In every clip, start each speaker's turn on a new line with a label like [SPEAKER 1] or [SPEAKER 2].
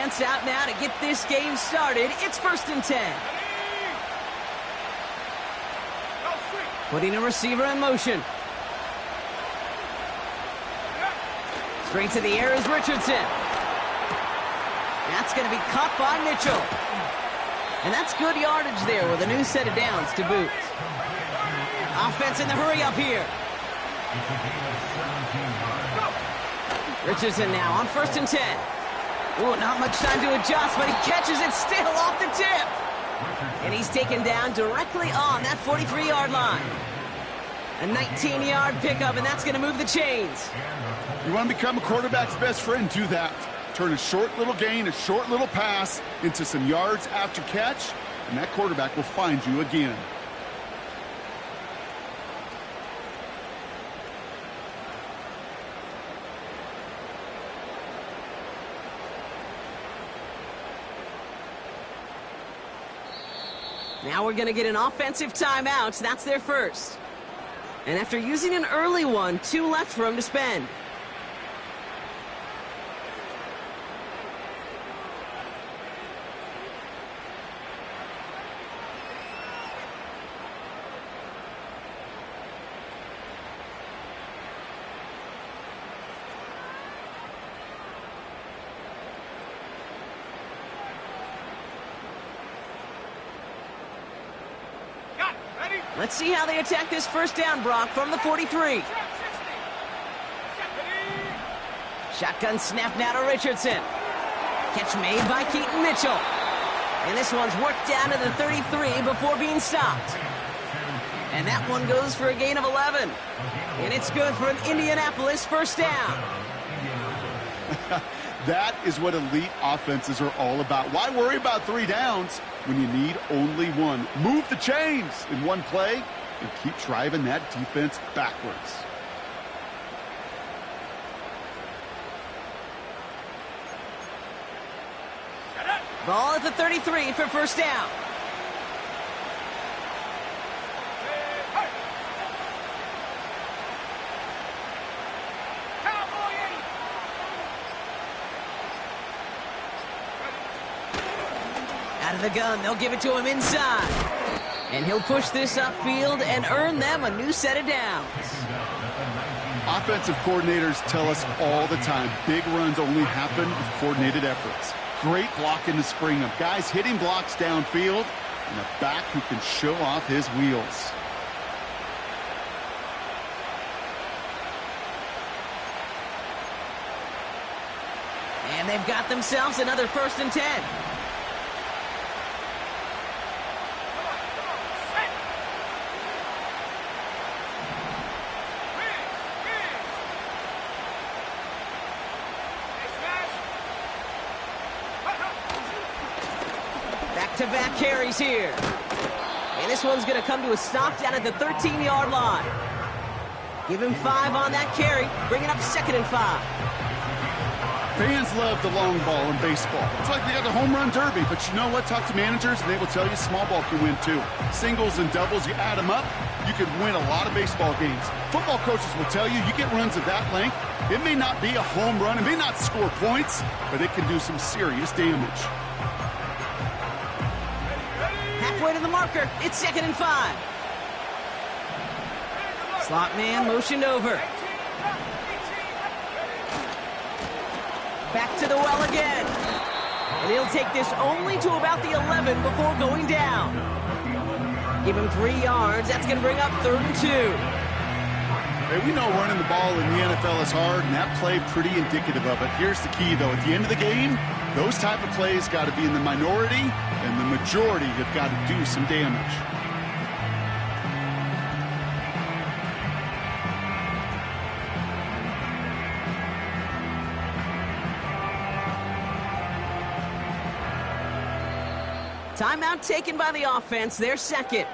[SPEAKER 1] offense out now to get this game started. It's 1st and 10. Putting a receiver in motion. Straight to the air is Richardson. That's going to be caught by Mitchell. And that's good yardage there with a new set of downs to boot. Offense in the hurry up here. Richardson now on 1st and 10. Ooh, not much time to adjust, but he catches it still off the tip. And he's taken down directly on that 43-yard line. A 19-yard pickup, and that's going to move the chains.
[SPEAKER 2] You want to become a quarterback's best friend, do that. Turn a short little gain, a short little pass into some yards after catch, and that quarterback will find you again.
[SPEAKER 1] Now we're going to get an offensive timeout. That's their first. And after using an early one, 2 left for him to spend. Let's see how they attack this first down, Brock, from the 43. Shotgun snap now to Richardson. Catch made by Keaton Mitchell. And this one's worked down to the 33 before being stopped. And that one goes for a gain of 11. And it's good for an Indianapolis first down.
[SPEAKER 2] That is what elite offenses are all about. Why worry about 3 downs when you need only 1? Move the chains in one play and keep driving that defense backwards.
[SPEAKER 1] Ball at the 33 for first down. Out of the gun, they'll give it to him inside. And he'll push this upfield and earn them a new set of downs.
[SPEAKER 2] Offensive coordinators tell us all the time, big runs only happen with coordinated efforts. Great block in the spring of guys hitting blocks downfield and a back who can show off his wheels.
[SPEAKER 1] And they've got themselves another 1st and 10. Back-to-back carries here. And this one's going to come to a stop down at the 13-yard line. Give him 5 on that carry. Bring it up 2nd and 5.
[SPEAKER 2] Fans love the long ball in baseball. It's like they got the home run derby, but you know what? Talk to managers, and they will tell you small ball can win too. Singles and doubles, you add them up, you can win a lot of baseball games. Football coaches will tell you, you get runs of that length, it may not be a home run, it may not score points, but it can do some serious damage.
[SPEAKER 1] Halfway to the marker, it's 2nd and 5. Slot man motioned over. Back to the well again. And he'll take this only to about the 11 before going down. Give him 3 yards. That's going to bring up 3rd and 2.
[SPEAKER 2] Hey, we know running the ball in the NFL is hard, and that play pretty indicative of it. Here's the key, though. At the end of the game, those type of plays got to be in the minority, and the majority have got to do some damage.
[SPEAKER 1] Timeout taken by the offense, their second.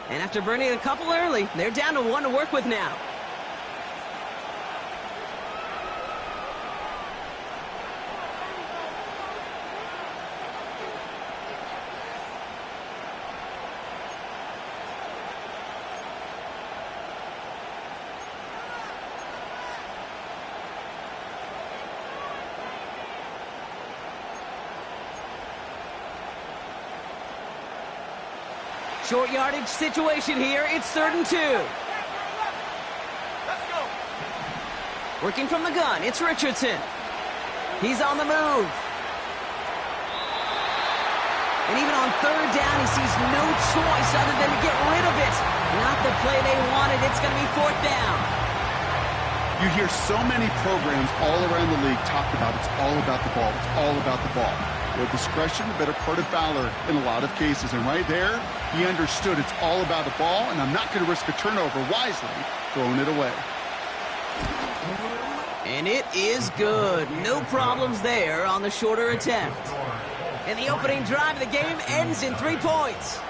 [SPEAKER 1] And after burning a couple early, they're down to 1 to work with now. Short yardage situation here. It's 3rd and 2.
[SPEAKER 3] Let's go.
[SPEAKER 1] Working from the gun, it's Richardson. He's on the move. And even on 3rd down, he sees no choice other than to get rid of it. Not the play they wanted. It's going to be 4th down.
[SPEAKER 2] You hear so many programs all around the league talk about it's all about the ball. It's all about the ball. With discretion, the better part of valor in a lot of cases. And right there, he understood it's all about the ball, and I'm not going to risk a turnover wisely, throwing it away.
[SPEAKER 1] And it is good. No problems there on the shorter attempt. And the opening drive of the game ends in 3 points.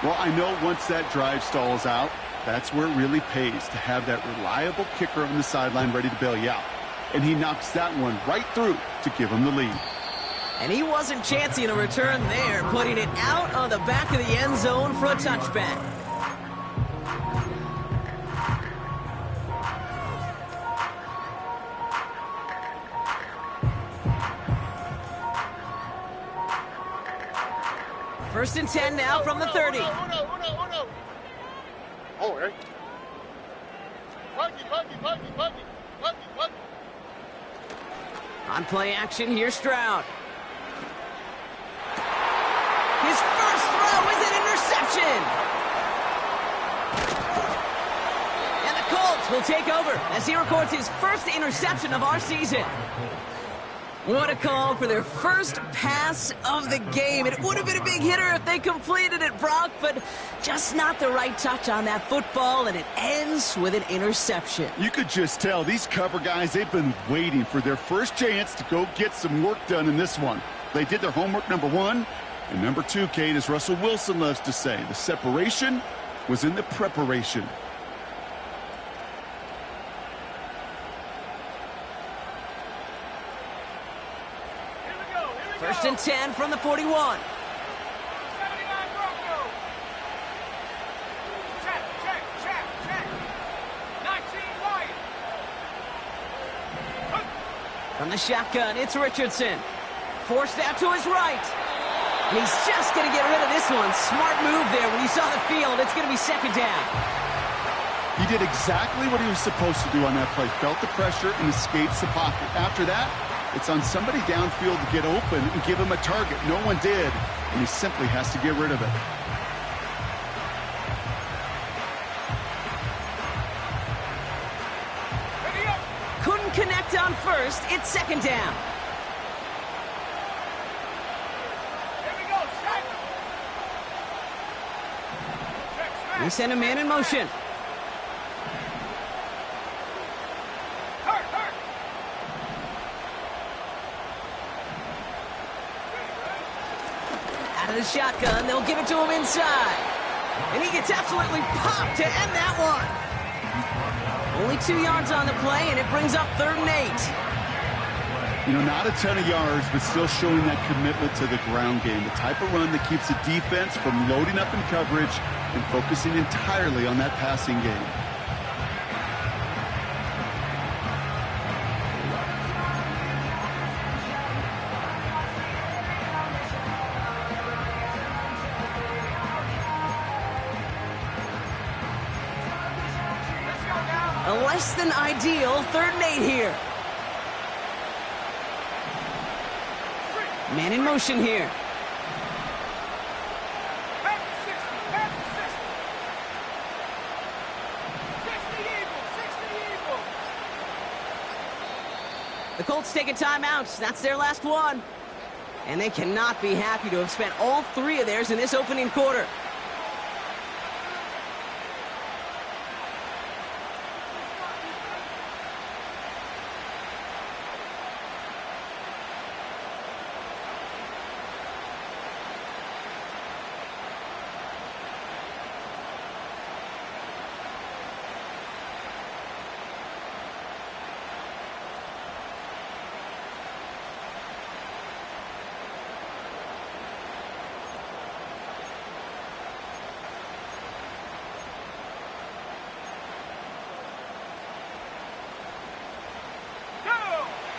[SPEAKER 2] Well, I know once that drive stalls out, that's where it really pays to have that reliable kicker on the sideline ready to bail you out. And he knocks that one right through to give him the lead.
[SPEAKER 1] And he wasn't chancing a return there, putting it out on the back of the end zone for a touchback. First and 10 now from the 30.
[SPEAKER 3] Oh, hey. Buggy.
[SPEAKER 1] On play action, here's Stroud. His first throw is an interception. And the Colts will take over as he records his first interception of our season. What a call for their first pass of the game. It would have been a big hitter if they completed it, Brock, but just not the right touch on that football, and it ends with an interception.
[SPEAKER 2] You could just tell these cover guys, they've been waiting for their first chance to go get some work done in this one. They did their homework, number 1. And number 2, Kate, as Russell Wilson loves to say, the separation was in the preparation.
[SPEAKER 1] First and 10 from the 41.
[SPEAKER 3] 79 Bronco. Check. 19 White.
[SPEAKER 1] From the shotgun, it's Richardson. Forced out to his right. And he's just going to get rid of this one. Smart move there. When you saw the field, it's going to be 2nd down.
[SPEAKER 2] He did exactly what he was supposed to do on that play. Felt the pressure and escapes the pocket. After that, it's on somebody downfield to get open and give him a target. No one did, and he simply has to get rid of it.
[SPEAKER 1] Couldn't connect on first. It's 2nd down. They send a man in motion. Out of the shotgun, they'll give it to him inside. And he gets absolutely popped to end that one. Only 2 yards on the play, and it brings up 3rd and 8.
[SPEAKER 2] You know, not a ton of yards, but still showing that commitment to the ground game. The type of run that keeps the defense from loading up in coverage and focusing entirely on that passing game.
[SPEAKER 1] A less than ideal 3rd and 8 here. Man in motion here.
[SPEAKER 3] Back to 60. 60 Eagles.
[SPEAKER 1] The Colts take a timeout. That's their last one. And they cannot be happy to have spent all 3 of theirs in this opening quarter.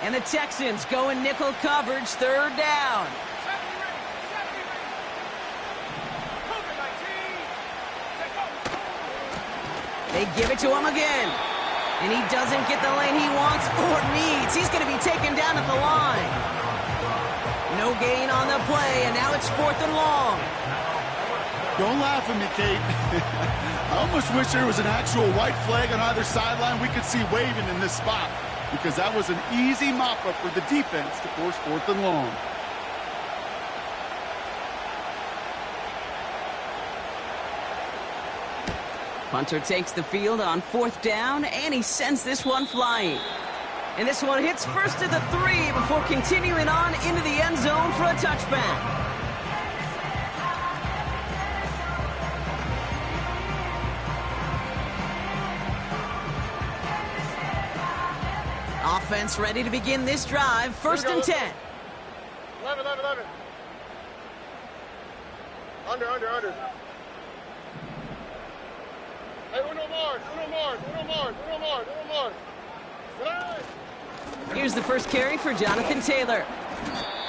[SPEAKER 1] And the Texans go in nickel coverage, 3rd down.
[SPEAKER 3] 70 ring. Cougar 19.
[SPEAKER 1] They give it to him again. And he doesn't get the lane he wants or needs. He's going to be taken down at the line. No gain on the play, and now it's 4th and long.
[SPEAKER 2] Don't laugh at me, Kate. I almost wish there was an actual white flag on either sideline we could see waving in this spot, because that was an easy mop-up for the defense to force 4th and long.
[SPEAKER 1] Punter takes the field on 4th down, and he sends this one flying. And this one hits first at the 3 before continuing on into the end zone for a touchback. Offense ready to begin this drive. 1st and 10.
[SPEAKER 3] 11. Under. Hey, uno more.
[SPEAKER 1] Here's the first carry for Jonathan Taylor.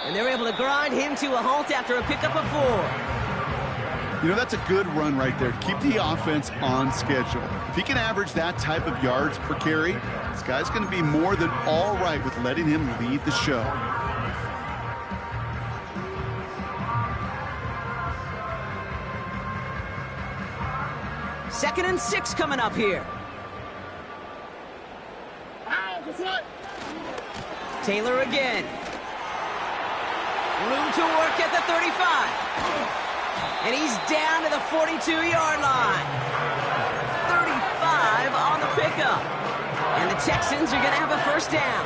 [SPEAKER 1] And they're able to grind him to a halt after a pickup of 4.
[SPEAKER 2] You know, that's a good run right there. Keep the offense on schedule. If he can average that type of yards per carry, this guy's going to be more than all right with letting him lead the show.
[SPEAKER 1] Second and 6 coming up here. Taylor again. Room to work at the 35. And he's down to the 42-yard line. 35 on the pickup. And the Texans are going to have a 1st down.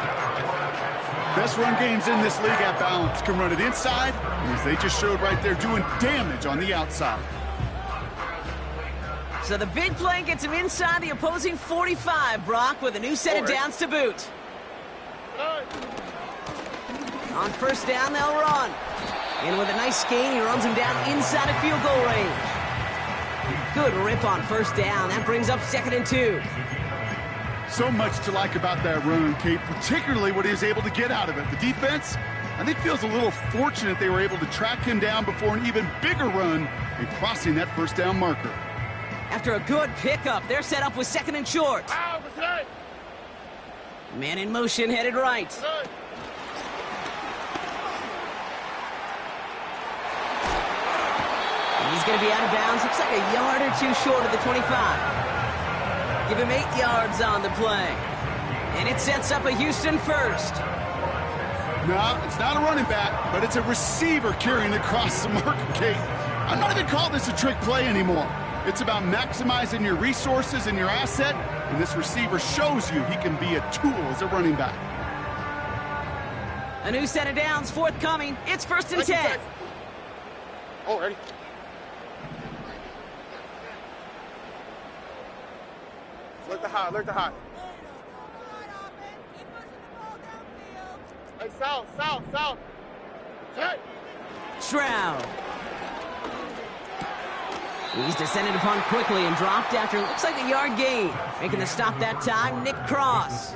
[SPEAKER 2] Best run games in this league at balance. Can run it inside, as they just showed right there, doing damage on the outside.
[SPEAKER 1] So the big play gets him inside the opposing 45, Brock, with a new set of downs to boot. On 1st down, they'll run. And with a nice gain, he runs him down inside of field goal range. Good rip on 1st down. That brings up 2nd and 2.
[SPEAKER 2] So much to like about that run, Kate, particularly what he was able to get out of it. The defense, I think, feels a little fortunate they were able to track him down before an even bigger run and crossing that 1st down marker.
[SPEAKER 1] After a good pickup, they're set up with 2nd and short. Man in motion, headed right. And he's going to be out of bounds. Looks like a yard or 2 short of the 25. Give him 8 yards on the play. And it sets up a Houston 1st.
[SPEAKER 2] No, it's not a running back, but it's a receiver carrying across the marker, Kate. I'm not even calling this a trick play anymore. It's about maximizing your resources and your asset, and this receiver shows you he can be a tool as a running back.
[SPEAKER 1] A new set of downs forthcoming. It's 1st and 10.
[SPEAKER 3] Oh, ready. Look the hot. Hey, south. Hey.
[SPEAKER 1] Stroud. He's descended upon quickly and dropped after looks like a yard gain. Making the stop that time, Nick Cross.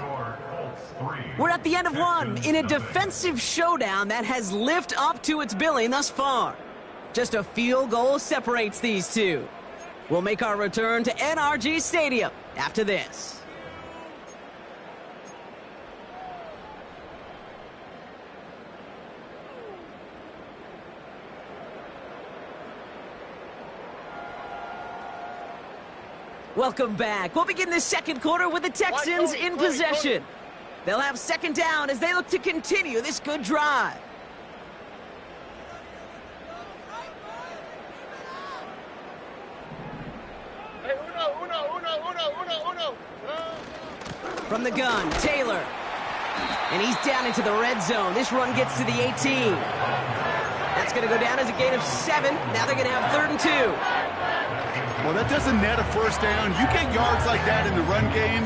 [SPEAKER 1] We're at the end of one in a defensive showdown that has lived up to its billing thus far. Just a field goal separates these two. We'll make our return to NRG Stadium after this. Welcome back. We'll begin this 2nd quarter with the Texans in possession. They'll have 2nd down as they look to continue this good drive.
[SPEAKER 3] Hey, uno.
[SPEAKER 1] From the gun, Taylor. And he's down into the red zone. This run gets to the 18. That's going to go down as a gain of 7. Now they're going to have 3rd and 2.
[SPEAKER 2] Well, that doesn't net a 1st down. You get yards like that in the run game,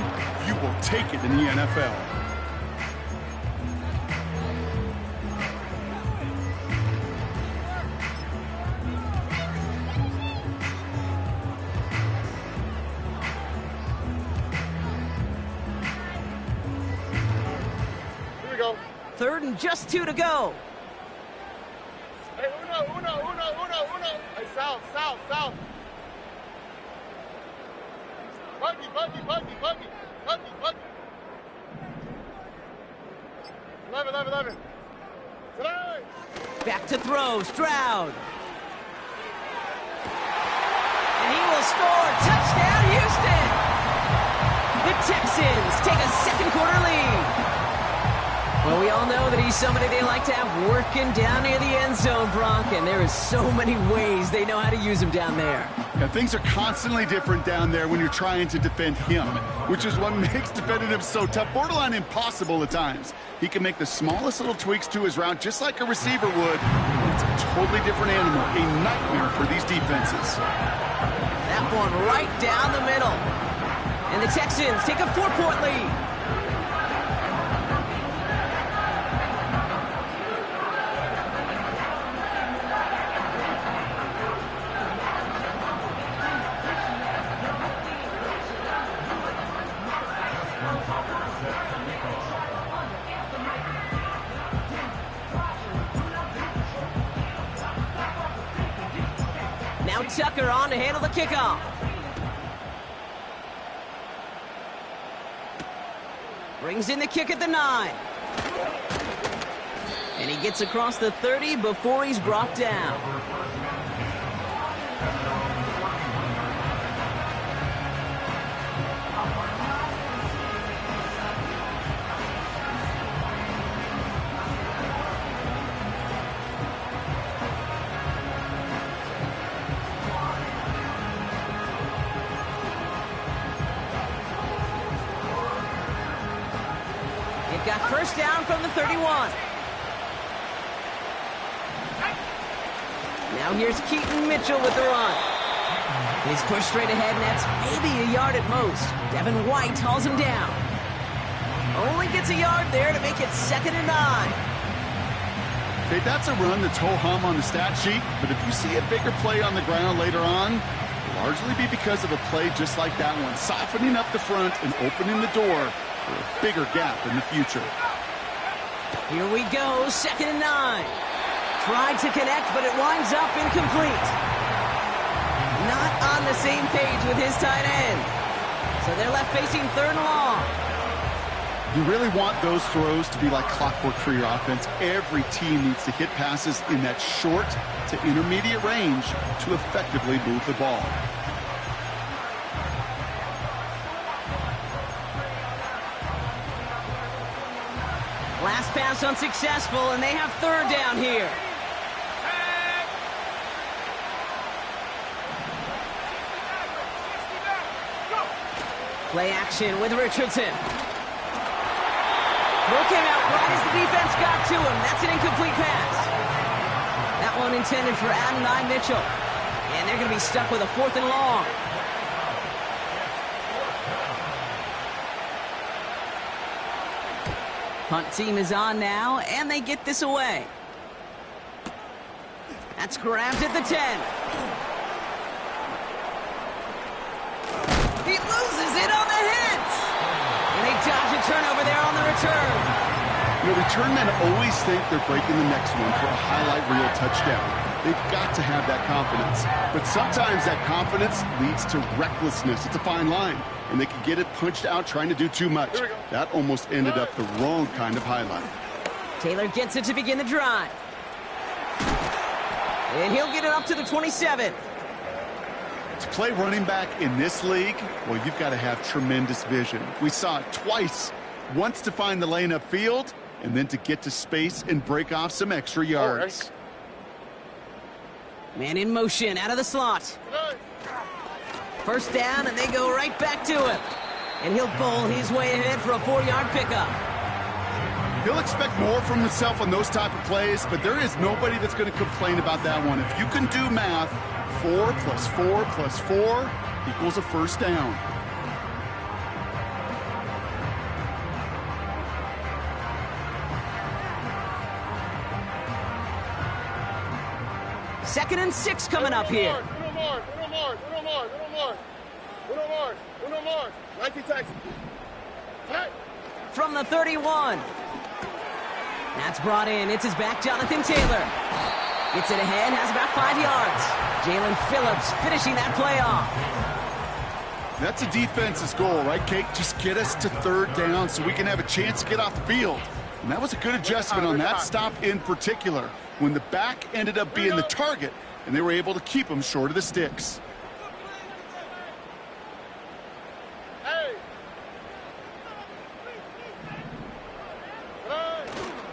[SPEAKER 2] you will take it in the NFL.
[SPEAKER 3] Here we go.
[SPEAKER 1] 3rd and just 2 to go.
[SPEAKER 3] Hey, uno. Hey, south. Buggy, buggy, buggy, buggy, buggy, buggy. 11. Tonight.
[SPEAKER 1] Back to throw, Stroud. And he will score. Touchdown, Houston. The Texans take a second quarter lead. Well, we all know that he's somebody they like to have working down near the end zone, Brock, and there is so many ways they know how to use him down there.
[SPEAKER 2] Yeah, things are constantly different down there when you're trying to defend him, which is what makes defending him so tough, borderline impossible at times. He can make the smallest little tweaks to his route just like a receiver would. It's a totally different animal, a nightmare for these defenses.
[SPEAKER 1] That one right down the middle. And the Texans take a 4-point lead. Now Tucker on to handle the kickoff. Brings in the kick at the 9. And he gets across the 30 before he's brought down. Got first down from the 31. Now here's Keaton Mitchell with the run. He's pushed straight ahead, and that's maybe a yard at most. Devin White hauls him down. Only gets a yard there to make it 2nd and 9.
[SPEAKER 2] Okay, that's a run that's ho-hum on the stat sheet, but if you see a bigger play on the ground later on, it'll largely be because of a play just like that one, softening up the front and opening the door for a bigger gap in the future.
[SPEAKER 1] Here we go, 2nd and 9. Tried to connect, but it winds up incomplete. Not on the same page with his tight end. So they're left facing 3rd and long.
[SPEAKER 2] You really want those throws to be like clockwork for your offense. Every team needs to hit passes in that short to intermediate range to effectively move the ball.
[SPEAKER 1] Last pass unsuccessful, and they have 3rd down here. Play action with Richardson. Throw came out right as the defense got to him. That's an incomplete pass. That one intended for Adonai Mitchell. And they're going to be stuck with a 4th and long. Punt team is on now, and they get this away. That's grabbed at the 10. He loses it on the hit. And they dodge a turnover there on the return.
[SPEAKER 2] You know, return men always think they're breaking the next one for a highlight reel touchdown. They've got to have that confidence. But sometimes that confidence leads to recklessness. It's a fine line. And they can get it punched out trying to do too much. That almost ended up the wrong kind of highlight.
[SPEAKER 1] Taylor gets it to begin the drive. And he'll get it up to the 27.
[SPEAKER 2] To play running back in this league, well, you've got to have tremendous vision. We saw it twice. Once to find the lane upfield, and then to get to space and break off some extra yards.
[SPEAKER 1] Man in motion out of the slot. First down, and they go right back to him. And he'll bowl his way ahead for a 4-yard pickup.
[SPEAKER 2] He'll expect more from himself on those type of plays, but there is nobody that's going to complain about that one. If you can do math, 4 plus 4 plus 4 equals a first down.
[SPEAKER 1] Second and 6 coming up here.
[SPEAKER 3] Uno more. 19 Texas.
[SPEAKER 1] From the 31. That's brought in. It's his back, Jonathan Taylor. Gets it ahead, has about 5 yards. Jalen Phillips finishing that play off.
[SPEAKER 2] That's a defense's goal, right, Kate? Just get us to third down so we can have a chance to get off the field. And that was a good adjustment on that stop in particular, when the back ended up being the target, and they were able to keep him short of the sticks.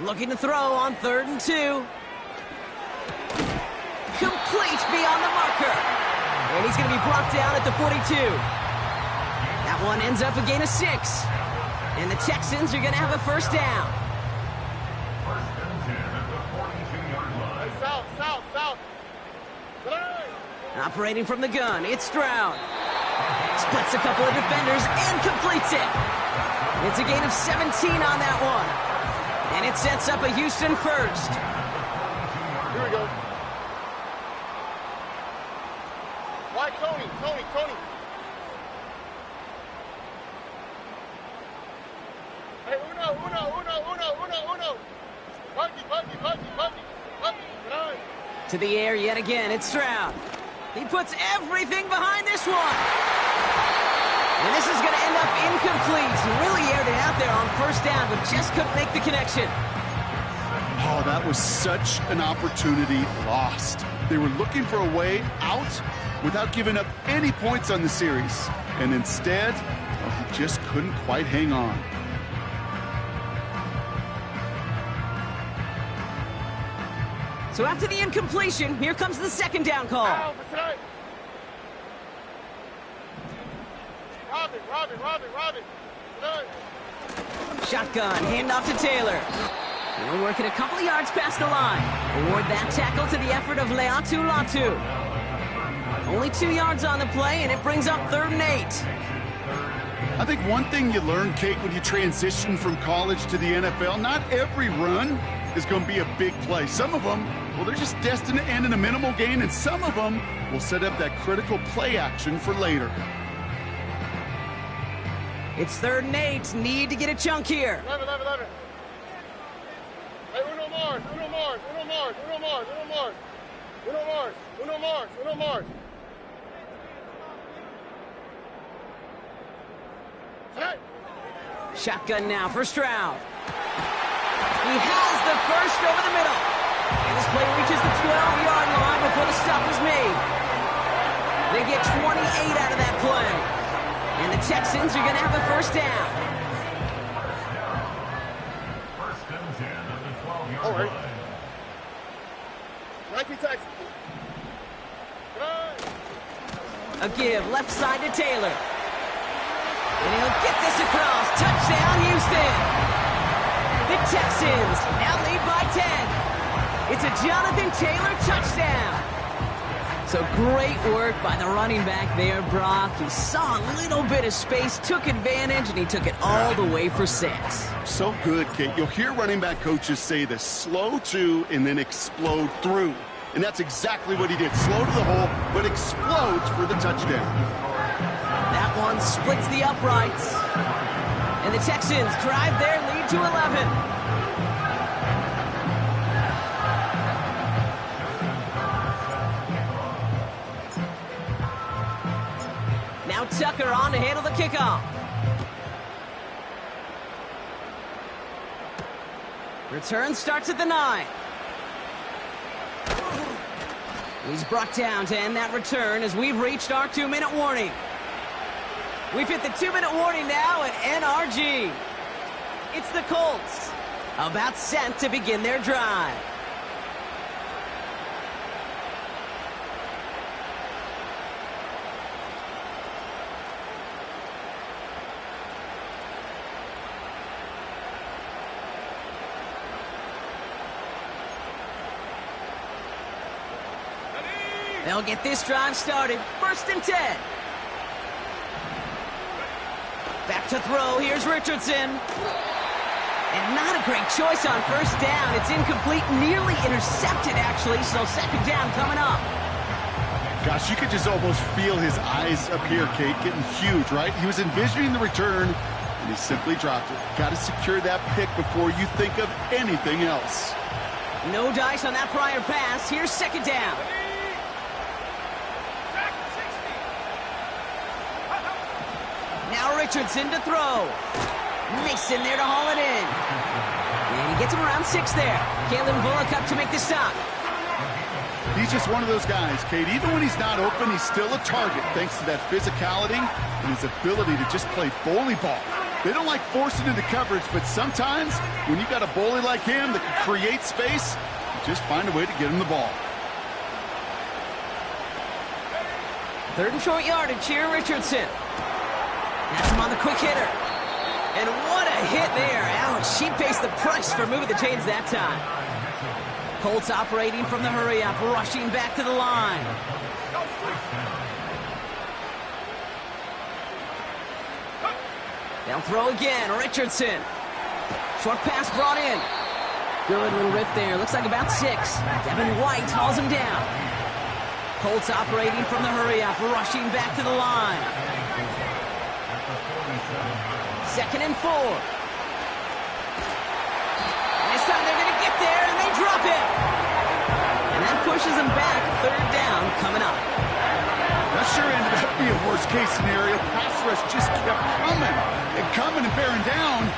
[SPEAKER 1] Looking to throw on 3rd and 2. Complete beyond the marker. And he's going to be brought down at the 42. That one ends up a gain of 6. And the Texans are going to have a first down.
[SPEAKER 3] South.
[SPEAKER 1] Operating from the gun, it's Stroud. Splits a couple of defenders and completes it. It's a gain of 17 on that one. And it sets up a Houston first.
[SPEAKER 3] Here we go. Why Tony? Hey, uno. Parky.
[SPEAKER 1] To the air yet again, it's Stroud. He puts everything behind this one. And this is going to end up incomplete. He really aired it out there on first down, but just couldn't make the connection.
[SPEAKER 2] Oh, that was such an opportunity lost. They were looking for a way out without giving up any points on the series. And instead, he just couldn't quite hang on.
[SPEAKER 1] So after the incompletion, here comes the second down call.
[SPEAKER 3] Robin.
[SPEAKER 1] Shotgun, handoff to Taylor. He'll work it a couple of yards past the line. Award that tackle to the effort of Leatu Latu. Only 2 yards on the play, and it brings up 3rd and 8.
[SPEAKER 2] I think one thing you learn, Kate, when you transition from college to the NFL, not every run is going to be a big play. Some of them, well, they're just destined to end in a minimal gain, and some of them will set up that critical play action for later.
[SPEAKER 1] It's 3rd and 8. Need to get a chunk here.
[SPEAKER 3] 11. Hey, uno Mars. Tonight.
[SPEAKER 1] Shotgun now for Stroud. He has the first over the middle. And this play reaches the 12-yard line before the stop is made. They get 28 out of that play. And the Texans are going to have a first down.
[SPEAKER 3] All right. 19 Texans.
[SPEAKER 1] A give left side to Taylor. And he'll get this across. Touchdown, Houston. The Texans now lead by 10. It's a Jonathan Taylor touchdown. So great work by the running back there, Brock. He saw a little bit of space, took advantage, and he took it all the way for 6.
[SPEAKER 2] So good, Kate. You'll hear running back coaches say this: slow to and then explode through. And that's exactly what he did. Slow to the hole, but explodes for the touchdown.
[SPEAKER 1] That one splits the uprights. And the Texans drive their lead to 11. Now Tucker on to handle the kickoff. Return starts at the 9. He's brought down to end that return as we've reached our 2-minute warning. We've hit the 2-minute warning now at NRG. It's the Colts, about set to begin their drive. They'll get this drive started. 1st and 10. Back to throw. Here's Richardson. And not a great choice on first down. It's incomplete, nearly intercepted, actually, so second down coming up.
[SPEAKER 2] Gosh, you could just almost feel his eyes up here, Kate, getting huge, right? He was envisioning the return, and he simply dropped it. Got to secure that pick before you think of anything else.
[SPEAKER 1] No dice on that prior pass. Here's second down. Now Richardson to throw. Mason there to haul it in. And he gets him around 6 there. Kalen Bullock up to make the stop.
[SPEAKER 2] He's just one of those guys, Kate. Even when he's not open, he's still a target thanks to that physicality and his ability to just play bully ball. They don't like forcing into coverage, but sometimes when you got a bully like him that can create space, you just find a way to get him the ball.
[SPEAKER 1] 3rd and short yardage here, Richardson. That's him on the quick hitter. And what a hit there. Ouch, she pays the price for moving the chains that time. Colts operating from the hurry-up, rushing back to the line. They'll throw again, Richardson. Short pass brought in. Good little rip there, looks like about 6. Devin White hauls him down. Colts operating from the hurry-up, rushing back to the line. 2nd and 4. And this time they're going to get there, and they drop it. And that pushes them back. 3rd down coming up.
[SPEAKER 2] That sure ended up being a worst-case scenario. Pass rush just kept coming and bearing down.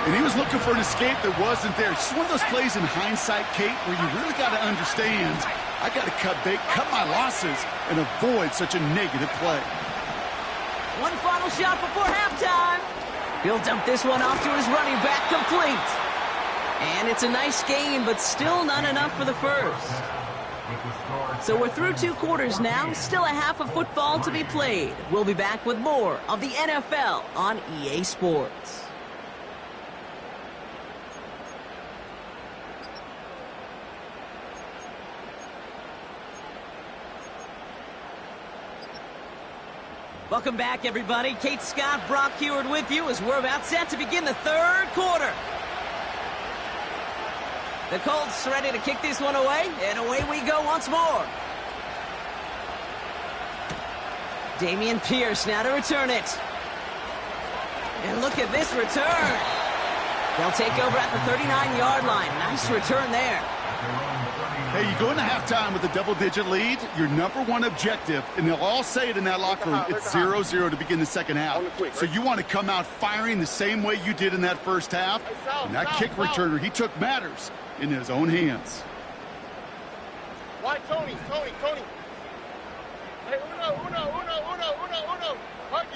[SPEAKER 2] And he was looking for an escape that wasn't there. It's just one of those plays in hindsight, Kate, where you really got to understand, I got to cut bait, cut my losses, and avoid such a negative play.
[SPEAKER 1] One final shot before halftime. He'll dump this one off to his running back, complete. And it's a nice game, but still not enough for the first. So we're through 2 quarters now, still a half of football to be played. We'll be back with more of the NFL on EA Sports. Welcome back, everybody. Kate Scott, Brock Heward with you as we're about set to begin the 3rd quarter. The Colts ready to kick this one away, and away we go once more. Dameon Pierce now to return it. And look at this return. They'll take over at the 39-yard line. Nice return there.
[SPEAKER 2] Hey, you go into halftime with a double-digit lead, your #1 objective, and they'll all say it in that locker room, it's 0-0 to begin the second half. So you want to come out firing the same way you did in that first half. And that kick returner, he took matters in his own hands.
[SPEAKER 3] Why, Tony? Hey, uno. Parky.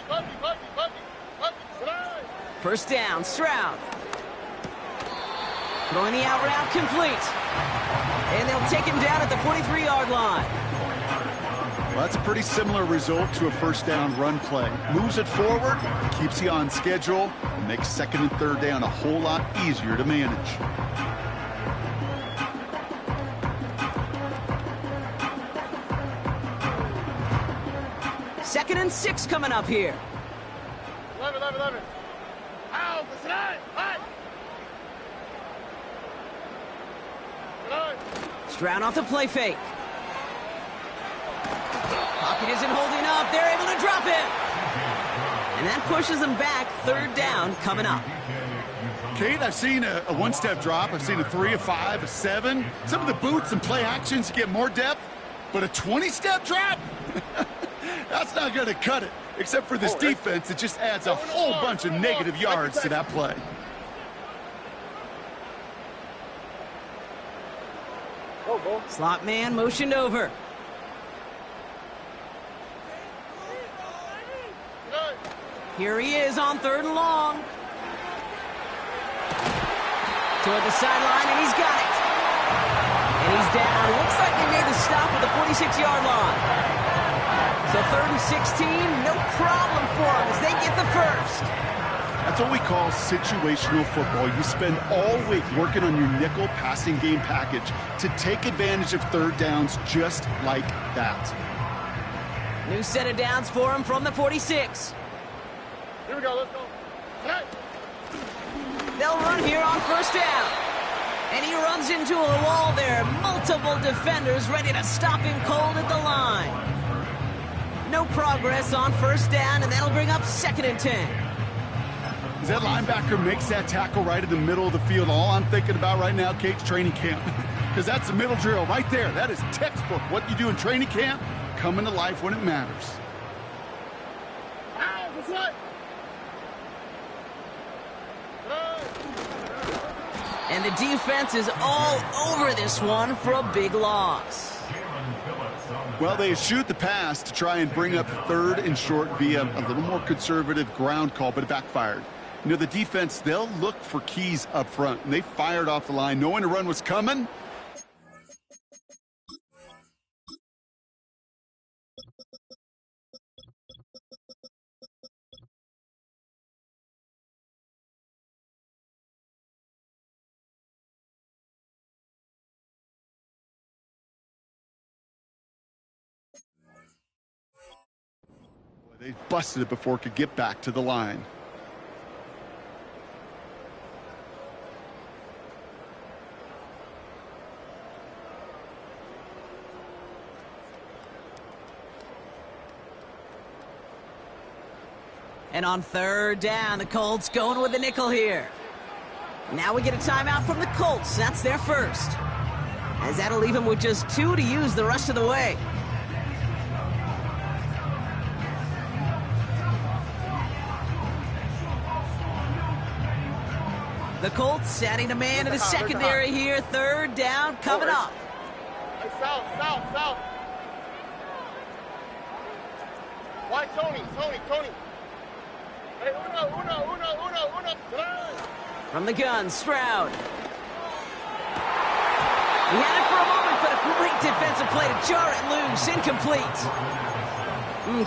[SPEAKER 1] First down, Stroud. Throwing the out route complete. And they'll take him down at the 43-yard line.
[SPEAKER 2] Well, that's a pretty similar result to a first down run play. Moves it forward, keeps you on schedule, and makes 2nd and 3rd down a whole lot easier to manage.
[SPEAKER 1] Second and 6 coming up here.
[SPEAKER 3] 11. Ow, that's right.
[SPEAKER 1] Stroud off the play fake. Pocket isn't holding up. They're able to drop it. And that pushes them back. 3rd down coming up.
[SPEAKER 2] Kate, I've seen a one-step drop. I've seen a 3, a 5, a 7. Some of the boots and play actions get more depth. But a 20-step drop? That's not going to cut it. Except for this defense, it just adds a whole bunch of negative yards to that play.
[SPEAKER 1] Slot man motioned over. Here he is on 3rd and long. Toward the sideline, and he's got it. And he's down. Looks like they made the stop at the 46-yard line. So 3rd and 16, no problem for them as they get the first.
[SPEAKER 2] That's what we call situational football. You spend all week working on your nickel passing game package to take advantage of 3rd downs just like that.
[SPEAKER 1] New set of downs for him from the 46.
[SPEAKER 3] Here we go, let's go. Hey.
[SPEAKER 1] They'll run here on 1st down. And he runs into a wall there. Multiple defenders ready to stop him cold at the line. No progress on 1st down, and that'll bring up 2nd and 10.
[SPEAKER 2] As that linebacker makes that tackle right in the middle of the field, all I'm thinking about right now, Kate's training camp. Because that's the middle drill right there. That is textbook. What you do in training camp, coming to life when it matters.
[SPEAKER 3] Ow, that's right.
[SPEAKER 1] And the defense is all over this one for a big loss.
[SPEAKER 2] Well, they shoot the pass to try and bring up 3rd and short via a little more conservative ground call, but it backfired. You know, the defense, they'll look for keys up front, and they fired off the line knowing a run was coming. They busted it before it could get back to the line.
[SPEAKER 1] And on 3rd down, the Colts going with the nickel here. Now we get a timeout from the Colts. That's their first. As that'll leave them with just 2 to use the rest of the way. The Colts adding a man to the secondary here. 3rd down coming up.
[SPEAKER 3] Hey, south. Why Tony? Hey, uno.
[SPEAKER 1] From the gun, Stroud. He had it for a moment, but a great defensive play to jar it loose. Incomplete.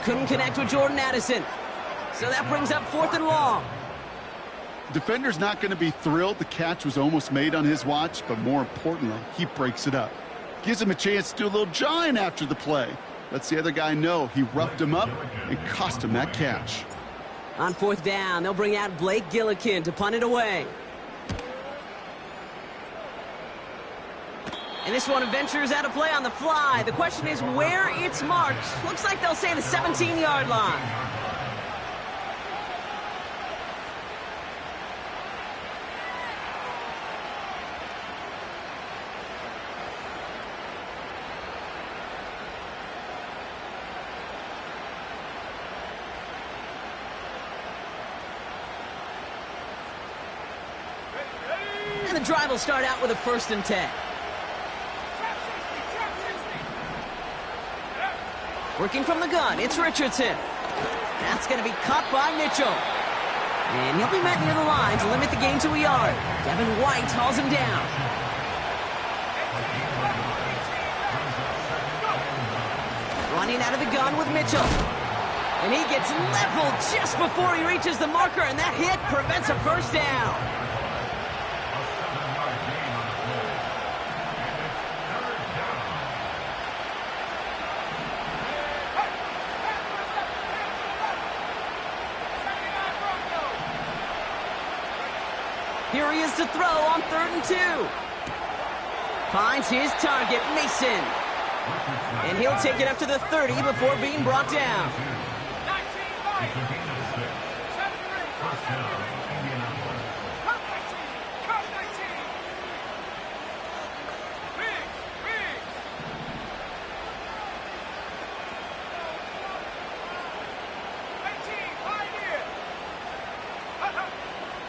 [SPEAKER 1] Couldn't connect with Jordan Addison. So that brings up 4th and long.
[SPEAKER 2] Defender's not going to be thrilled the catch was almost made on his watch, but more importantly, he breaks it up. Gives him a chance to do a little jawing after the play. Lets the other guy know he roughed him up and cost him that catch.
[SPEAKER 1] On 4th down, they'll bring out Blake Gillikin to punt it away. And this one ventures out of play on the fly. The question is where it's marked. Looks like they'll say the 17-yard line. And the drive will start out with a 1st and 10. Working from the gun, it's Richardson. That's going to be caught by Mitchell. And he'll be met near the line to limit the gain to a yard. Devin White hauls him down. Running out of the gun with Mitchell. And he gets leveled just before he reaches the marker, and that hit prevents a 1st down. Here he is to throw on 3rd and 2. Finds his target, Mason. And he'll take it up to the 30 before being brought down.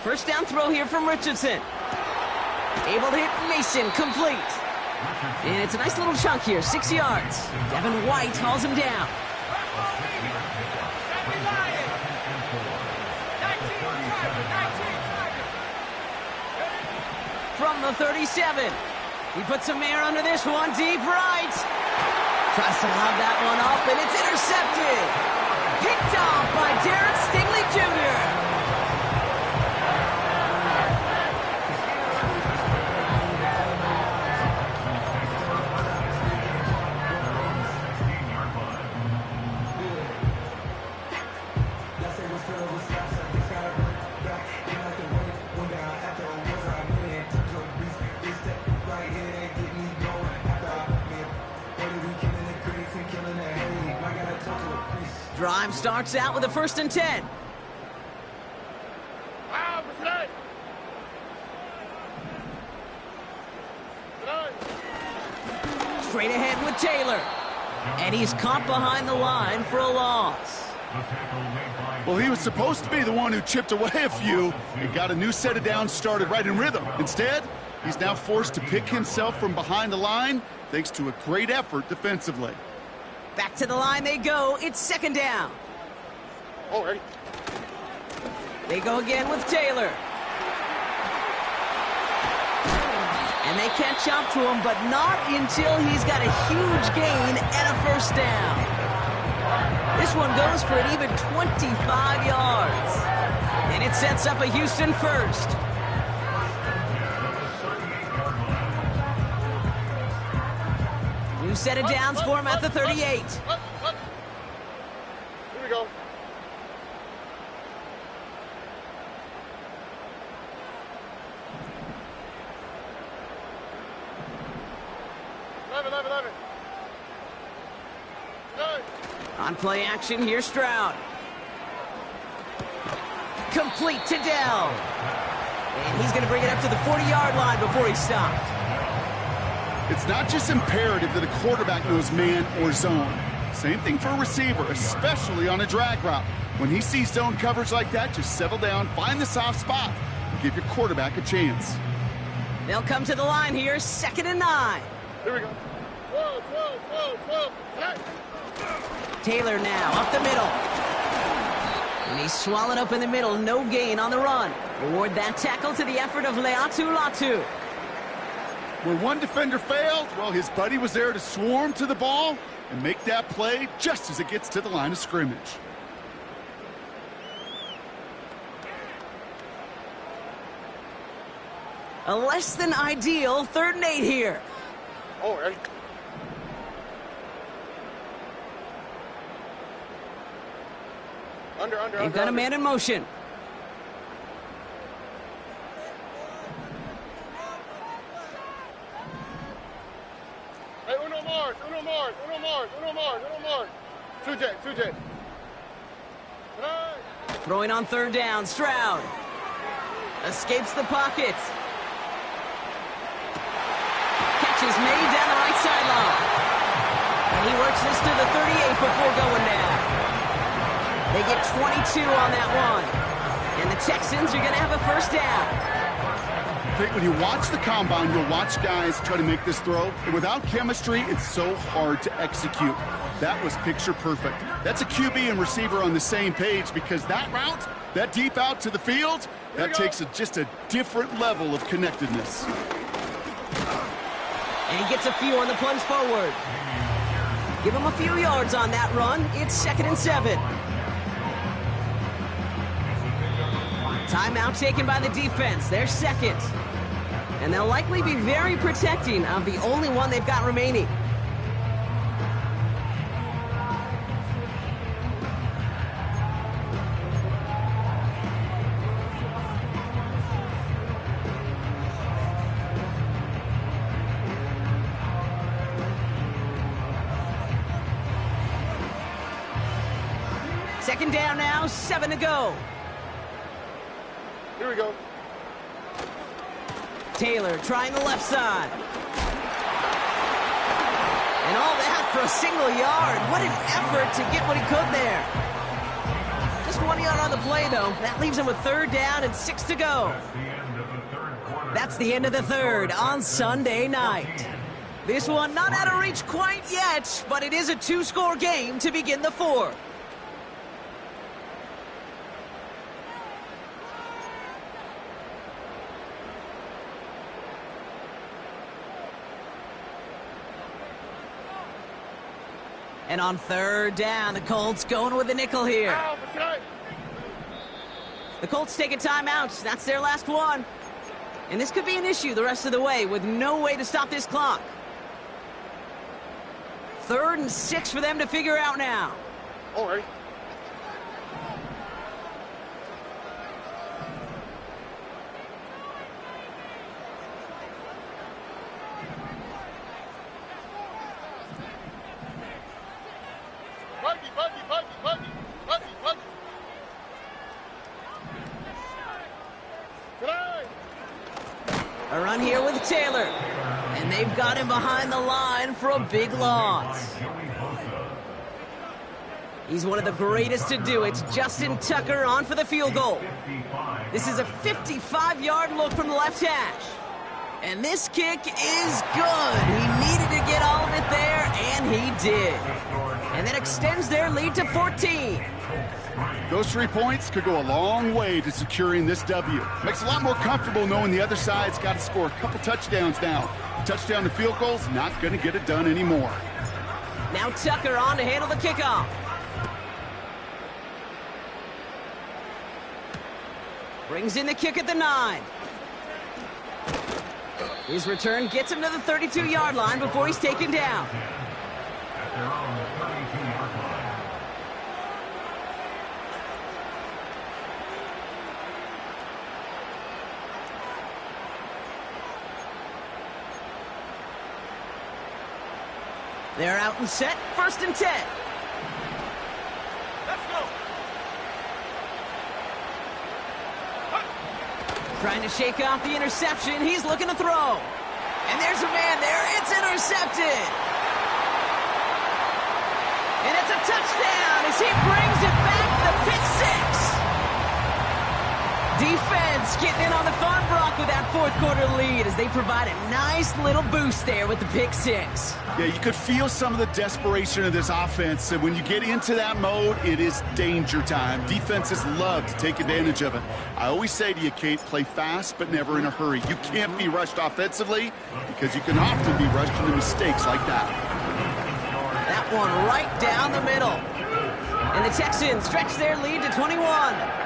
[SPEAKER 1] First down throw here from Richardson. Able to hit Mason, complete. And it's a nice little chunk here, 6 yards. Devin White hauls him down. From the 37. He puts some air under this one, deep right. Tries to lob that one up, and it's intercepted. Picked off by Darren Stingley Jr. Drive starts out with a 1st and 10. Straight ahead with Taylor. And he's caught behind the line for a loss.
[SPEAKER 2] Well, he was supposed to be the one who chipped away a few and got a new set of downs started right in rhythm. Instead, He's now forced to pick himself from behind the line thanks to a great effort defensively.
[SPEAKER 1] Back to the line they go. It's second down.
[SPEAKER 3] Oh, ready.
[SPEAKER 1] They go again with Taylor. And they catch up to him, but not until he's got a huge gain and a first down. This one goes for an even 25 yards. And it sets up a Houston first. New set of downs for him at the 38.
[SPEAKER 3] Here we go. Eleven.
[SPEAKER 1] On play action, here's Stroud. Complete to Dell. And he's going to bring it up to the 40-yard line before he's stopped.
[SPEAKER 2] It's not just imperative that a quarterback knows man or zone. Same thing for a receiver, especially on a drag route. When he sees zone coverage like that, just settle down, find the soft spot, and give your quarterback a chance.
[SPEAKER 1] They'll come to the line here, 2nd and 9.
[SPEAKER 3] Here we go. 12.
[SPEAKER 1] Taylor now up the middle. And he's swallowed up in the middle, no gain on the run. Reward that tackle to the effort of Leatu Latu.
[SPEAKER 2] Where one defender failed, well, his buddy was there to swarm to the ball and make that play just as it gets to the line of scrimmage.
[SPEAKER 1] A less than ideal 3rd and 8 here.
[SPEAKER 3] Oh, ready.
[SPEAKER 1] They've got a man in motion.
[SPEAKER 3] Hey, uno Mars. 2J.
[SPEAKER 1] Throwing on 3rd down, Stroud. Escapes the pocket. Catches made down the right sideline. And he works this to the 38 before going down. They get 22 on that one. And the Texans are going to have a first down.
[SPEAKER 2] When you watch the combine, you'll watch guys try to make this throw. And without chemistry, it's so hard to execute. That was picture perfect. That's a QB and receiver on the same page because that route, that deep out to the field, that takes just a different level of connectedness.
[SPEAKER 1] And he gets a few on the plunge forward. Give him a few yards on that run. It's 2nd and 7. Timeout taken by the defense. They're second. And they'll likely be very protecting of the only one they've got remaining. Second down now, 7 to go.
[SPEAKER 3] Here we go.
[SPEAKER 1] Taylor trying the left side. And all that for a single yard. What an effort to get what he could there. Just 1 yard on the play, though. That leaves him with 3rd down and 6 to go. That's the end of the 3rd on Sunday night. This one not out of reach quite yet, but it is a 2-score game to begin the 4th. And on 3rd down, the Colts going with a nickel here. The Colts take a timeout. That's their last one. And this could be an issue the rest of the way with no way to stop this clock. 3rd and 6 for them to figure out now.
[SPEAKER 3] All right. Buggy.
[SPEAKER 1] A run here with Taylor. And they've got him behind the line for a big loss. He's one of the greatest to do it. Justin Tucker on for the field goal. This is a 55-yard look from the left hash. And this kick is good. He needed to get all of it there, and he did. And that extends their lead to 14.
[SPEAKER 2] Those 3 points could go a long way to securing this W. Makes it a lot more comfortable knowing the other side's got to score a couple touchdowns now. Touchdown to field goals, not going to get it done anymore.
[SPEAKER 1] Now Tucker on to handle the kickoff. Brings in the kick at the 9. His return gets him to the 32-yard line before he's taken down. They're out and set, 1st and 10.
[SPEAKER 3] Let's go.
[SPEAKER 1] Trying to shake off the interception. He's looking to throw. And there's a man there. It's intercepted. And it's a touchdown as he brings it back, the pick 6. Defense getting in on the Farm Brock with that 4th quarter lead as they provide a nice little boost there with the pick 6.
[SPEAKER 2] Yeah, you could feel some of the desperation of this offense, and when you get into that mode, it is danger time. Defenses love to take advantage of it. I always say to you, Kate, play fast but never in a hurry. You can't be rushed offensively because you can often be rushed into mistakes like that.
[SPEAKER 1] That one right down the middle. And the Texans stretch their lead to 21.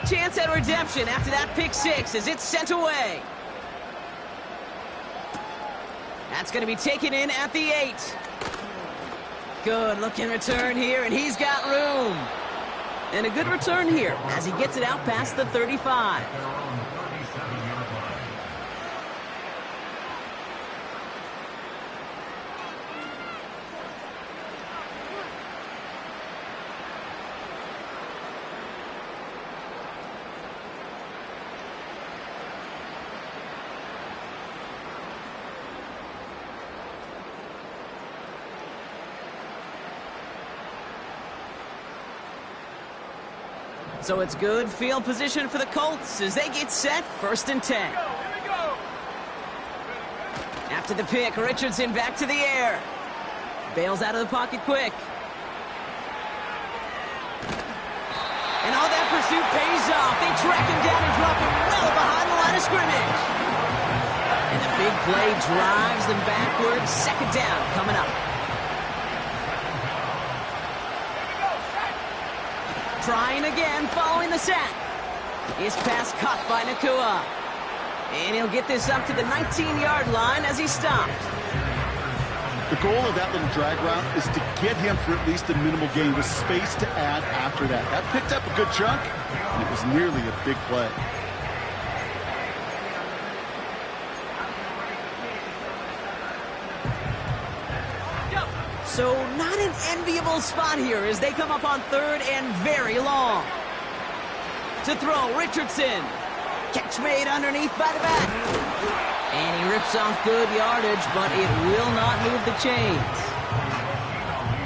[SPEAKER 1] Chance at redemption after that pick 6 as it's sent away. That's going to be taken in at the 8. Good looking return here, and he's got room. And a good return here as he gets it out past the 35. So it's good field position for the Colts as they get set, 1st and 10. After the pick, Richardson back to the air. Bails out of the pocket quick. And all that pursuit pays off. They track him down and drop him well behind the line of scrimmage. And the big play drives them backwards. 2nd down coming up. Trying again following the sack. His pass caught by Nakua. And he'll get this up to the 19-yard line as he's stopped.
[SPEAKER 2] The goal of that little drag route is to get him for at least a minimal gain with space to add after that. That picked up a good chunk, and it was nearly a big play.
[SPEAKER 1] So not an enviable spot here as they come up on 3rd and very long. To throw, Richardson. Catch made underneath by the back. And he rips off good yardage, but it will not move the chains.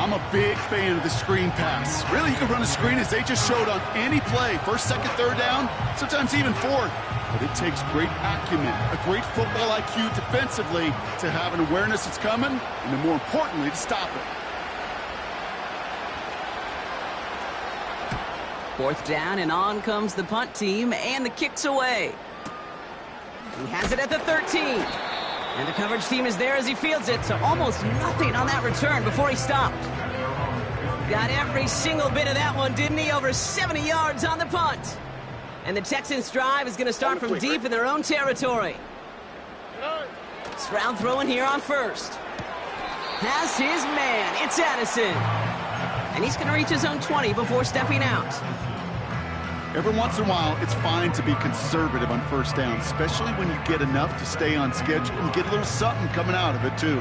[SPEAKER 2] I'm a big fan of the screen pass. Really, you can run a screen as they just showed on any play. 1st, 2nd, 3rd down, sometimes even 4th. But it takes great acumen, a great football IQ defensively to have an awareness it's coming, and then more importantly, to stop it.
[SPEAKER 1] 4th down, and on comes the punt team, and the kick's away. He has it at the 13. And the coverage team is there as he fields it, so almost nothing on that return before he stopped. Got every single bit of that one, didn't he? Over 70 yards on the punt. And the Texans' drive is going to start from deep in their own territory. Stroud throwing here on 1st. Has his man. It's Addison. And he's going to reach his own 20 before stepping out.
[SPEAKER 2] Every once in a while, it's fine to be conservative on 1st down, especially when you get enough to stay on schedule and get a little something coming out of it, too.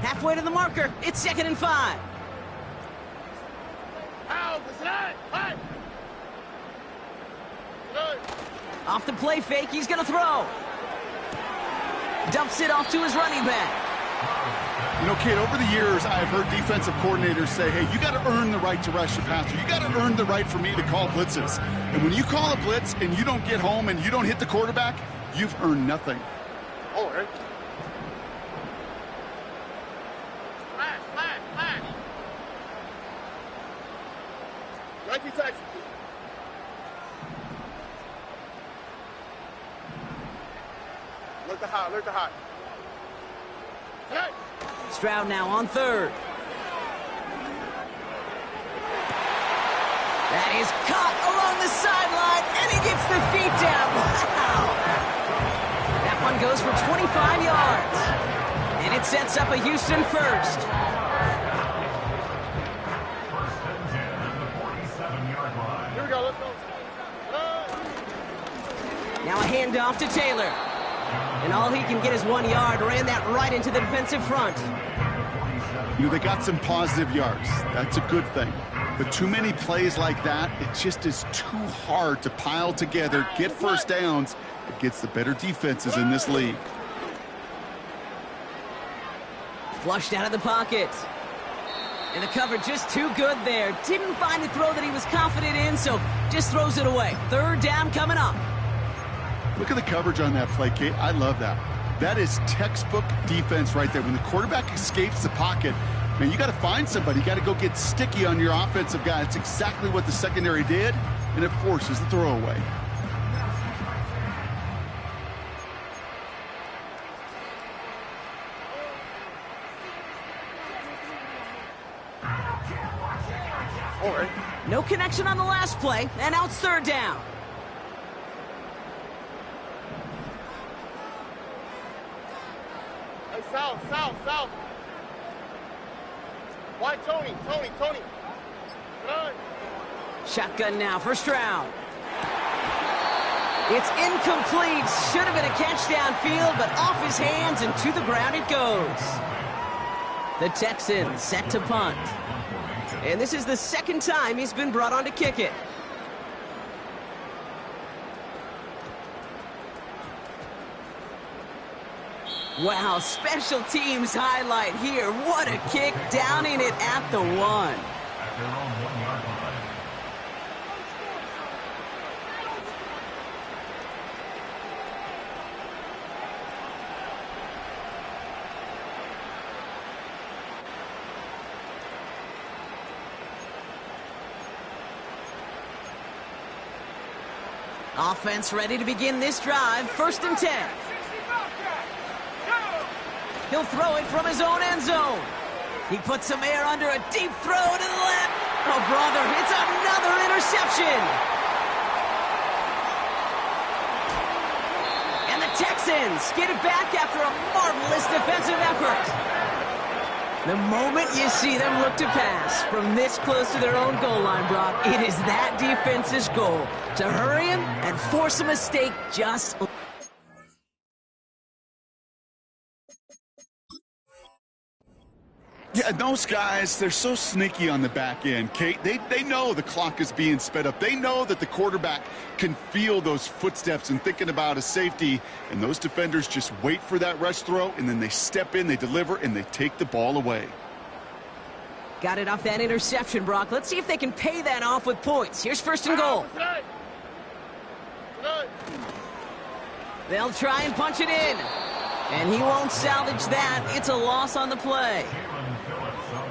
[SPEAKER 1] Halfway to the marker. It's 2nd and 5. Off the play fake, he's going to throw. Dumps it off to his running back.
[SPEAKER 2] You know, kid, over the years, I've heard defensive coordinators say, hey, you got to earn the right to rush your passer. You got to earn the right for me to call blitzes. And when you call a blitz and you don't get home and you don't hit the quarterback, you've earned nothing.
[SPEAKER 3] All right. Flag. 19 Texas. Look to high. Hey.
[SPEAKER 1] Stroud now on third. That is caught along the sideline, and he gets the feet down. Wow! That one goes for 25 yards. And it sets up a Houston first.
[SPEAKER 3] Here we go, let's go.
[SPEAKER 1] Now a handoff to Taylor. And all he can get is 1 yard. Ran that right into the defensive front.
[SPEAKER 2] You know, they got some positive yards. That's a good thing. But too many plays like that, it just is too hard to pile together, get first downs against the better defenses in this league.
[SPEAKER 1] Flushed out of the pocket. And the cover just too good there. Didn't find the throw that he was confident in, so just throws it away. Third down coming up.
[SPEAKER 2] Look at the coverage on that play, Kate. I love that. That is textbook defense right there. When the quarterback escapes the pocket, man, you got to find somebody. You got to go get sticky on your offensive guy. It's exactly what the secondary did, and it forces the throwaway.
[SPEAKER 3] All right.
[SPEAKER 1] No connection on the last play, and now it's third down.
[SPEAKER 3] Hey, south. Why, Tony? Run.
[SPEAKER 1] Shotgun now for Stroud. It's incomplete. Should have been a catch downfield, but off his hands and to the ground it goes. The Texans set to punt. And this is the second time he's been brought on to kick it. Wow, special teams highlight here. What a kick, downing it at the 1. Offense ready to begin this drive. 1st and 10. He'll throw it from his own end zone. He puts some air under a deep throw to the left. Oh, brother, it's another interception. And the Texans get it back after a marvelous defensive effort. The moment you see them look to pass from this close to their own goal line, Brock, it is that defense's goal to hurry him and force a mistake just.
[SPEAKER 2] Yeah, those guys, they're so sneaky on the back end, Kate. They know the clock is being sped up. They know that the quarterback can feel those footsteps and thinking about a safety. And those defenders just wait for that rush throw, and then they step in, they deliver, and they take the ball away.
[SPEAKER 1] Got it off that interception, Brock. Let's see if they can pay that off with points. Here's 1st and goal. They'll try and punch it in. And he won't salvage that. It's a loss on the play.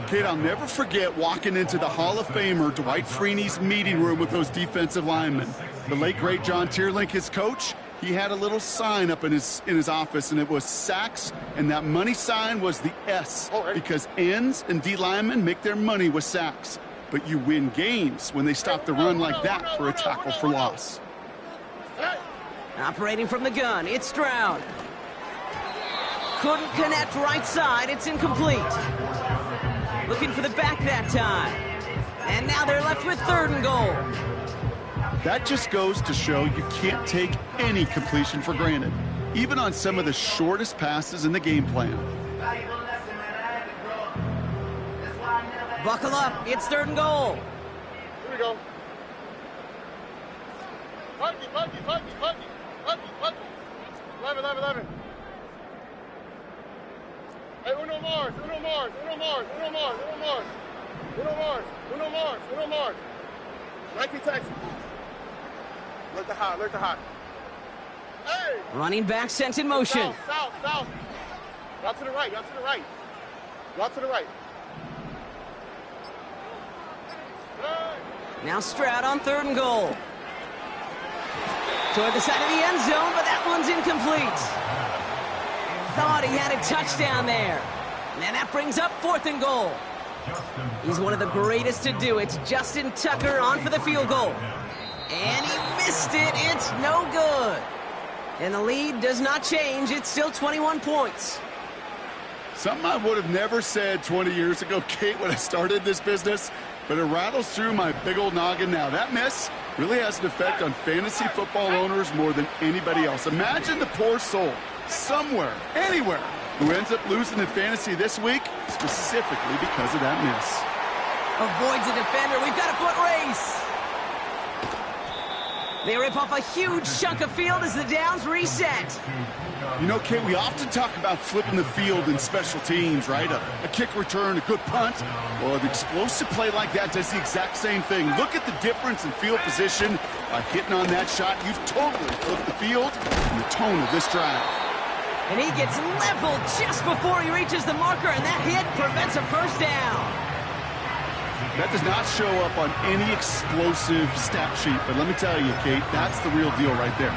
[SPEAKER 2] Kate, I'll never forget walking into the Hall of Famer Dwight Freeney's meeting room with those defensive linemen. The late, great John Tierlink, his coach, he had a little sign up in his office, and it was sacks, and that money sign was the S, because ends and D linemen make their money with sacks. But you win games when they stop the run like that for a tackle for loss.
[SPEAKER 1] Operating from the gun, it's Stroud. Couldn't connect right side, it's incomplete. Looking for the back that time. And now they're left with 3rd and goal.
[SPEAKER 2] That just goes to show you can't take any completion for granted, even on some of the shortest passes in the game plan.
[SPEAKER 1] Buckle up, it's 3rd and goal.
[SPEAKER 3] Here we go. Huggy. 11. Hey, Uno Mars. 19 Texas. Alert the hot. Hey!
[SPEAKER 1] Running back sent in motion.
[SPEAKER 3] South. Out to the right.
[SPEAKER 1] Now Stroud on 3rd and goal. Toward the side of the end zone, but that one's incomplete. Thought he had a touchdown there. And that brings up 4th and goal. He's one of the greatest to do it. Justin Tucker on for the field goal. And he missed it. It's no good. And the lead does not change. It's still 21 points.
[SPEAKER 2] Something I would have never said 20 years ago, Kate, when I started this business, but it rattles through my big old noggin now. That miss really has an effect on fantasy football owners more than anybody else. Imagine the poor soul somewhere, anywhere, who ends up losing in fantasy this week, specifically because of that miss.
[SPEAKER 1] Avoids a defender. We've got a foot race. They rip off a huge chunk of field as the downs reset.
[SPEAKER 2] You know, Kate, we often talk about flipping the field in special teams, right? A kick return, a good punt. Well, an explosive play like that does the exact same thing. Look at the difference in field position. By hitting on that shot, you've totally flipped the field and the tone of this drive.
[SPEAKER 1] And he gets leveled just before he reaches the marker, and that hit prevents a first down.
[SPEAKER 2] That does not show up on any explosive stat sheet, but let me tell you, Kate, that's the real deal right there.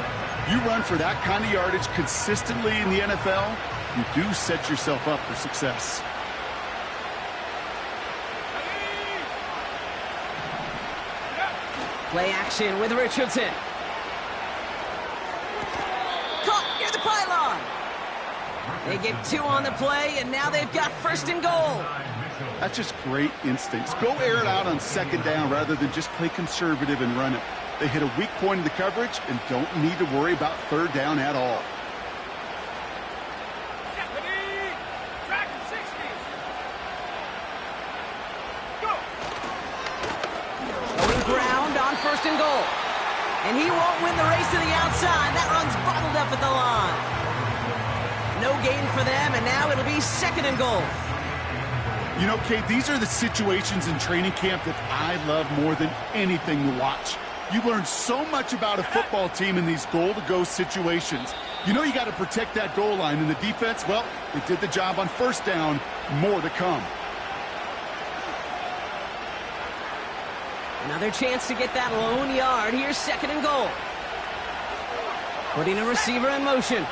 [SPEAKER 2] You run for that kind of yardage consistently in the NFL, you do set yourself up for success.
[SPEAKER 1] Play action with Richardson. Caught near the pylon. They get 2 on the play, and now they've got 1st and goal.
[SPEAKER 2] That's just great instincts. Go air it out on 2nd down rather than just play conservative and run it. They hit a weak point in the coverage and don't need to worry about 3rd down at all.
[SPEAKER 1] Going ground on 1st and goal. And he won't win the race to the outside. That run's bottled up at the line. No gain for them, and now it'll be 2nd and goal.
[SPEAKER 2] You know, Kate, these are the situations in training camp that I love more than anything to watch. You learn so much about a football team in these goal-to-go situations. You know you got to protect that goal line, and the defense, well, they did the job on 1st down. More to come.
[SPEAKER 1] Another chance to get that lone yard. Here's 2nd and goal. Putting a receiver in motion.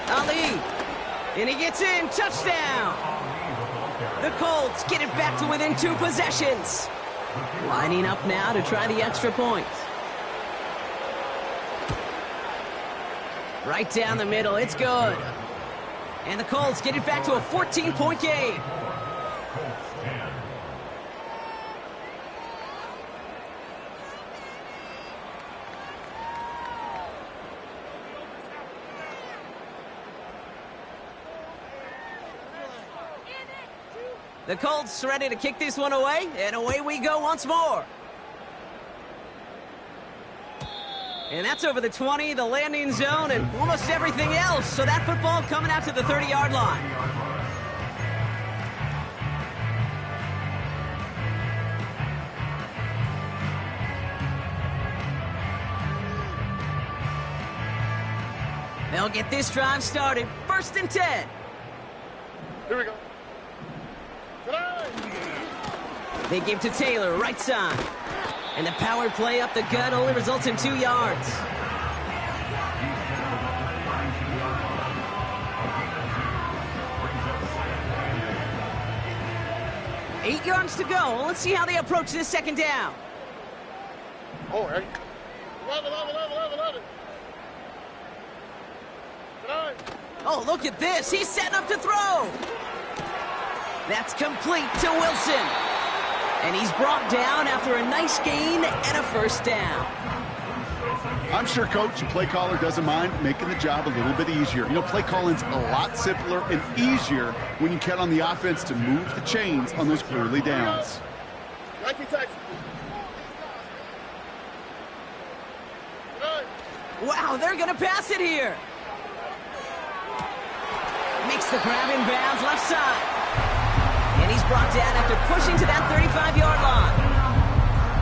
[SPEAKER 1] Ali, and he gets in, touchdown. The Colts get it back to within 2 possessions. Lining up now to try the extra point. Right down the middle, it's good. And the Colts get it back to a 14-point game. The Colts ready to kick this one away, and away we go once more. And that's over the 20, the landing zone, and almost everything else. So that football coming out to the 30-yard line. They'll get this drive started. 1st and 10.
[SPEAKER 3] Here we go.
[SPEAKER 1] They give to Taylor, right side. And the power play up the gut only results in 2 yards. Eight yards to go. Let's see how they approach this 2nd down.
[SPEAKER 3] Oh, hey. 11.
[SPEAKER 1] Oh, look at this. He's setting up to throw. That's complete to Wilson. And he's brought down after a nice gain and a first down.
[SPEAKER 2] I'm sure coach and play caller doesn't mind making the job a little bit easier. You know, play calling's a lot simpler and easier when you count on the offense to move the chains on those early downs.
[SPEAKER 1] Wow, they're going to pass it here. Makes the grab in bounds left side. And he's brought down after pushing to that 35-yard line.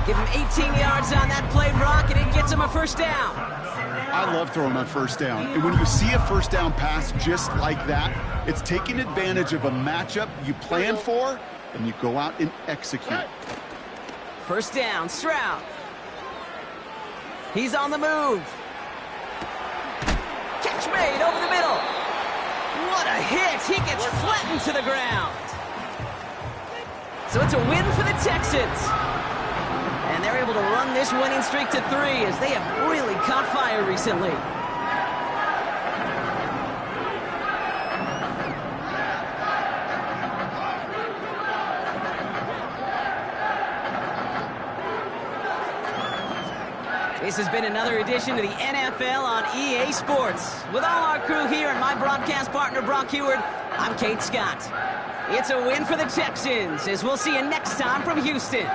[SPEAKER 1] Give him 18 yards on that play, Brock, and it gets him a first down.
[SPEAKER 2] I love throwing on first down. And when you see a first down pass just like that, it's taking advantage of a matchup you plan for, and you go out and execute.
[SPEAKER 1] First down, Stroud. He's on the move. Catch made over the middle. What a hit. He gets flattened to the ground. So it's a win for the Texans. And they're able to run this winning streak to 3 as they have really caught fire recently. This has been another edition of the NFL on EA Sports. With all our crew here and my broadcast partner, Brock Heward, I'm Kate Scott. It's a win for the Texans, as we'll see you next time from Houston.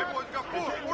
[SPEAKER 3] Everyone's got four.